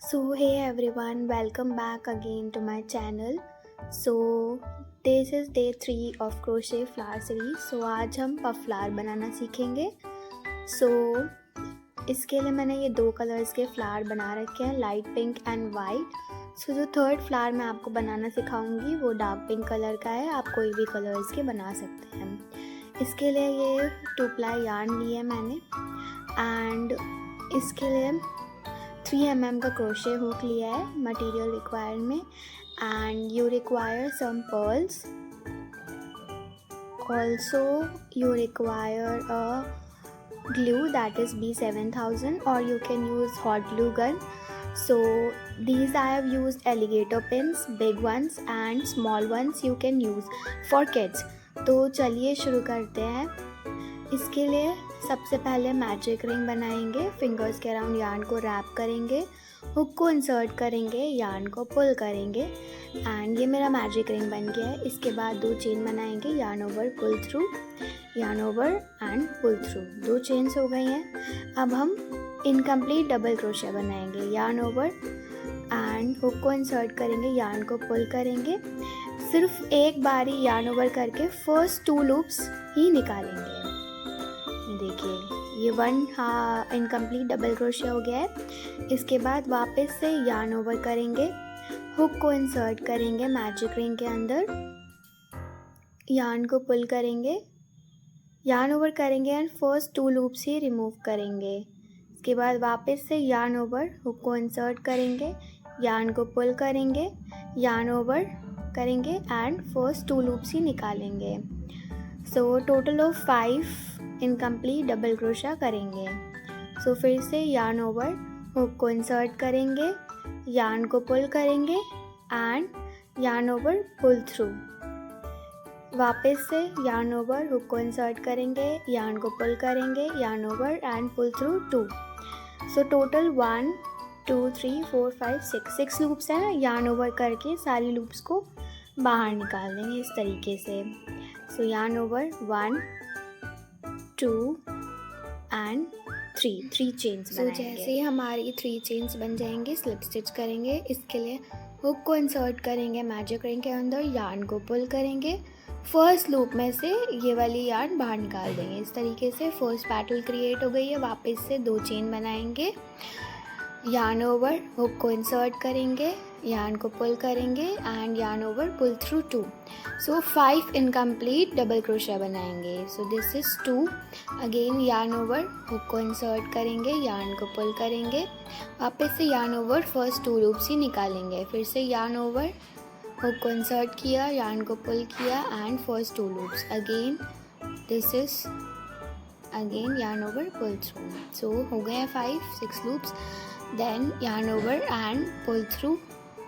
So hey everyone, welcome back again to my channel. So this is day 3 of crochet flower series. So आज हम puff flower बनाना सीखेंगे. So इसके लिए मैंने ये दो कलर्स के फ्लावर बना रखे हैं, लाइट पिंक एंड वाइट. सो जो थर्ड फ्लावर मैं आपको बनाना सिखाऊंगी वो डार्क पिंक कलर का है. आप कोई भी कलर इसके बना सकते हैं. इसके लिए ये 2 प्लाई यार्न लिए मैंने एंड इसके लिए 3 mm का क्रोशे हुक लिया है. मटेरियल रिक्वायर्ड में and you require some pearls. Also you require a glue that is B7000 or you can use hot glue gun. So these I have used alligator pins, big ones and small ones you can use for kids. तो चलिए शुरू करते हैं. इसके लिए सबसे पहले magic ring बनाएंगे. फिंगर्स के अराउंड यार्न को रैप करेंगे, हुक को इंसर्ट करेंगे, यार्न को पुल करेंगे एंड ये मेरा मैजिक रिंग बन गया है. इसके बाद 2 चेन बनाएंगे, yarn over pull through, yarn over and pull through. 2 chains हो गई हैं. अब हम इनकम्प्लीट डबल क्रोशे बनाएंगे. यार्न ओवर एंड हुक को इंसर्ट करेंगे, यार्न को पुल करेंगे. सिर्फ एक बारी यार्न ओवर करके फर्स्ट 2 लूप्स ही निकालेंगे. देखिए ये 1 इनकम्प्लीट डबल क्रोशे हो गया है. इसके बाद वापस से यार्न ओवर करेंगे, हुक को इंसर्ट करेंगे मैजिक रिंग के अंदर, यार्न को पुल करेंगे, यार्न ओवर करेंगे and first 2 loops he remove करेंगे. इसके बाद वापस से यार्न ओवर, हुक को इंसर्ट करेंगे, यार्न को पुल करेंगे, यार्न ओवर करेंगे एंड फर्स्ट 2 लूप्स ही निकालेंगे. So total of 5 incomplete double crochet करेंगे. सो फिर से यार्न ओवर, हुक को इंसर्ट करेंगे, यार्न को पुल करेंगे and yarn over pull through. वापस से यार्न ओवर, हुक को इंसर्ट करेंगे, यार्न को पुल करेंगे, yarn over and pull through 2. So total 1 2 3 4 5 6 loops हैं. यार्न ओवर करके सारी लूप्स को बाहर निकाल देंगे इस तरीके से. सो यार्न ओवर 1 2 एंड 3 चेन्स बनाएंगे. जैसे ही हमारी 3 चेन्स बन जाएंगे स्लिप स्टिच करेंगे. इसके लिए हुक को इंसर्ट करेंगे मैजिक रिंग के अंदर, यार्न को पुल करेंगे, फर्स्ट लूप में से ये वाली यार्न बाहर निकाल देंगे. इस तरीके से फर्स्ट पैटल क्रिएट हो गई है. वापस से 2 चेन बनाएंगे, यार्न ओवर, हुक को इंसर्ट करेंगे, यार्न को पुल करेंगे and yarn over pull through 2. So 5 incomplete double crochet बनाएंगे. So this is 2. Again yarn over, hook को इंसर्ट करेंगे, यार्न को पुल करेंगे, वापस से यार्न ओवर फर्स्ट 2 लूप्स ही निकालेंगे. फिर से यार्न ओवर, हुक को इंसर्ट किया, यार्न को पुल किया and first 2 loops. Again this is again yarn over pull through. So हो गए हैं 5-6 loops. Then yarn over and pull through.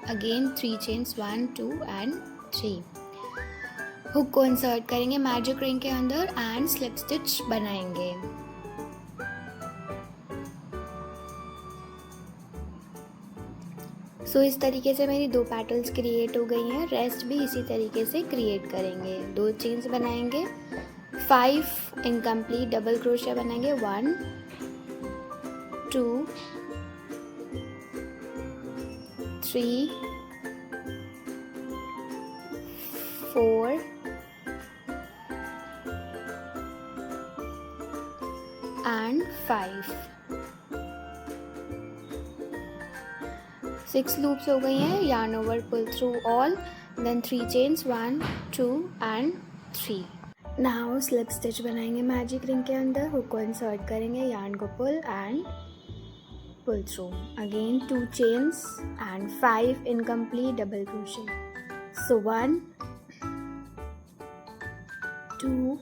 Again 3 chains 1 2 and 3. Hook को इंसर्ट करेंगे मैजिक रिंग के अंदर एंड स्लिप स्टिच बनाएंगे. सो इस तरीके से मेरी 2 पैटर्न्स क्रिएट हो गई हैं. रेस्ट भी इसी तरीके से क्रिएट करेंगे. 2 चेन्स बनाएंगे, 5 इनकम्प्लीट डबल क्रोशे बनाएंगे. 1 2 3 4 and 5. 6 loops हो गई हैं. yarn over, pull through all, then 3 chains 1 2 and 3. now slip stitch बनाएंगे मैजिक रिंग के अंदर. हुक को इंसर्ट करेंगे, yarn को pull and pull through. again 2 chains and 5 incomplete double crochet. so 1 2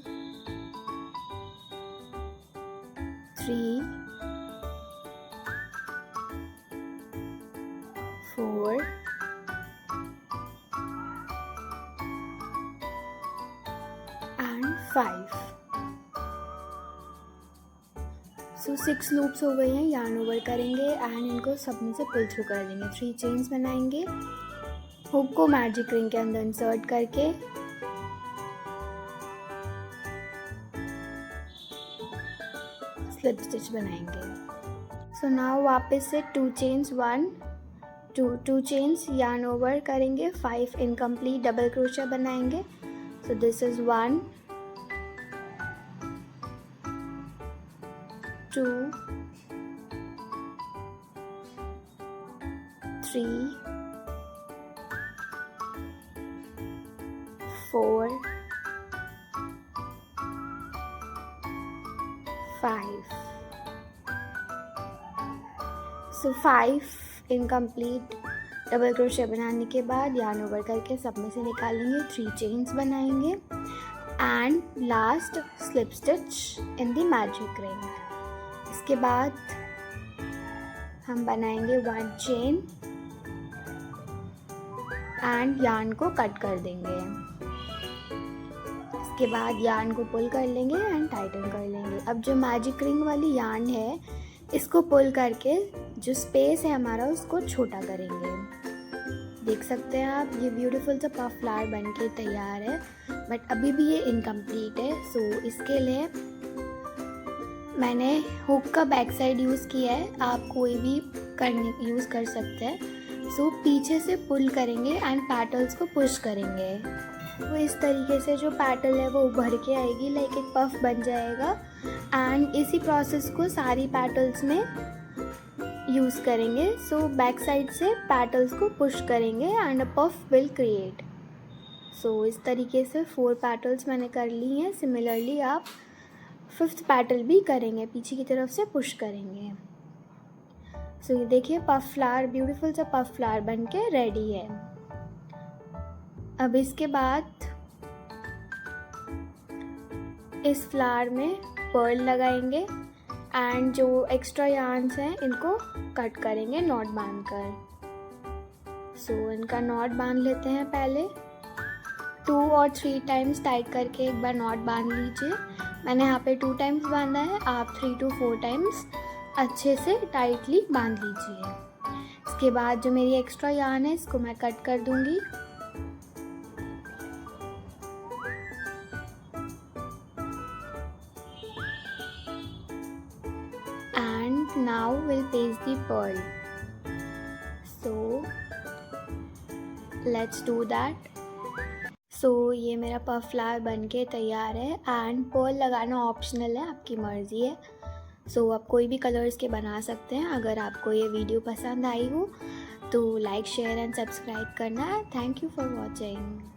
3 4 and 5. So 6 loops हो गई हैं. यार्न ओवर करेंगे एंड इनको सब में से पुल थ्रू कर देंगे. 3 चेन्स बनाएंगे, हुक को मैजिक रिंग के अंदर इंसर्ट करके स्लिप स्टिच बनाएंगे. सो नाउ वापस से 2 chains 1 to chains yarn over करेंगे, 5 इनकम्प्लीट डबल क्रोशिया बनाएंगे. So this is 1 2 3 4 5. So 5 incomplete double crochet बनाने के बाद yarn over करके सब में से निकालेंगे, 3 चेन्स बनाएंगे and last slip stitch in the magic ring. इसके बाद हम बनाएंगे 1 चेन एंड yarn को कट कर देंगे. इसके बाद yarn को पुल कर लेंगे एंड टाइटन कर लेंगे. अब जो मैजिक रिंग वाली yarn है इसको पुल करके जो स्पेस है हमारा उसको छोटा करेंगे. देख सकते हैं आप, ये ब्यूटीफुल सा पफ फ्लावर बन के तैयार है, बट अभी भी ये इनकम्प्लीट है. सो इसके लिए मैंने हुक का बैक साइड यूज़ किया है, आप कोई भी यूज़ कर सकते हैं. सो पीछे से पुल करेंगे एंड पैटल्स को पुश करेंगे. तो इस तरीके से जो पैटल है वो उभर के आएगी, लाइक एक पफ बन जाएगा. एंड इसी प्रोसेस को सारी पैटल्स में यूज़ करेंगे. सो बैक साइड से पैटल्स को पुश करेंगे and a puff will create. So इस तरीके से 4 पैटल्स मैंने कर ली हैं. सिमिलरली आप 5th पैटल भी करेंगे, पीछे की तरफ से पुश करेंगे. सो ये देखिए पफ फ्लावर, ब्यूटीफुल सा पफ फ्लावर बन के रेडी है. अब इसके बाद इस फ्लावर में पर्ल लगाएंगे एंड जो एक्स्ट्रा yarns हैं इनको कट करेंगे नॉट बांध कर. सो इनका नॉट बांध लेते हैं. पहले 2 और 3 टाइम्स टाइट करके एक बार नॉट बांध लीजिए. मैंने यहाँ पे 2 टाइम्स बांधा है, आप 3 to 4 टाइम्स अच्छे से टाइटली बांध लीजिए. इसके बाद जो मेरी एक्स्ट्रा yarn है इसको मैं कट कर दूँगी. Now we'll paste the pearl. So let's do that. So ये मेरा पफ फ्लावर बन के तैयार है एंड पर्ल लगाना ऑप्शनल है, आपकी मर्ज़ी है. सो आप कोई भी कलर्स के बना सकते हैं. अगर आपको ये वीडियो पसंद आई हो तो लाइक शेयर एंड सब्सक्राइब करना. Thank you for watching.